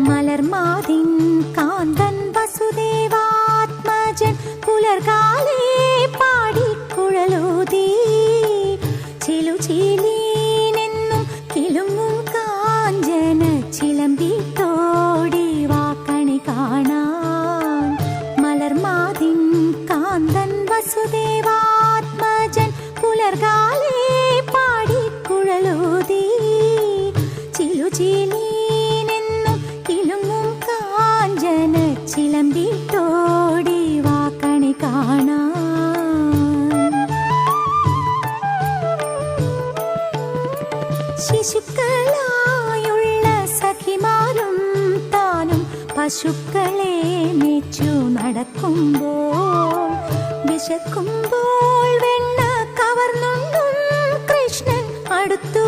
മലർമാതിൻ കാന്തൻ വസുദേവാത്മജൻ പുലർകാലേ പാടിക്കുഴലൂതി ചിലുചീലീനെന്നും കിലുങ്ങും കാഞ്ചന ചിലമ്പിട്ടോടി വാക്കണി കാണാൻ. മലർമാതിൻ കാന്തൻ വസുദേവാത്മജൻ പുലർകാലേ പാടിക്കുഴലൂതി ചിലുചീലീനെന്നും കിലുങ്ങും കാഞ്ചന ചിലമ്പിട്ടോടി വാക്കണി കാണാൻ. ശിശുക്കളായുള്ള സഖിമാരും താനും പശുക്കളെ മേച്ചു നടക്കുമ്പോൾ വിശക്കുമ്പോൾ വെണ്ണ കവർന്നുണ്ടും കൃഷ്ണൻ അടുത്തു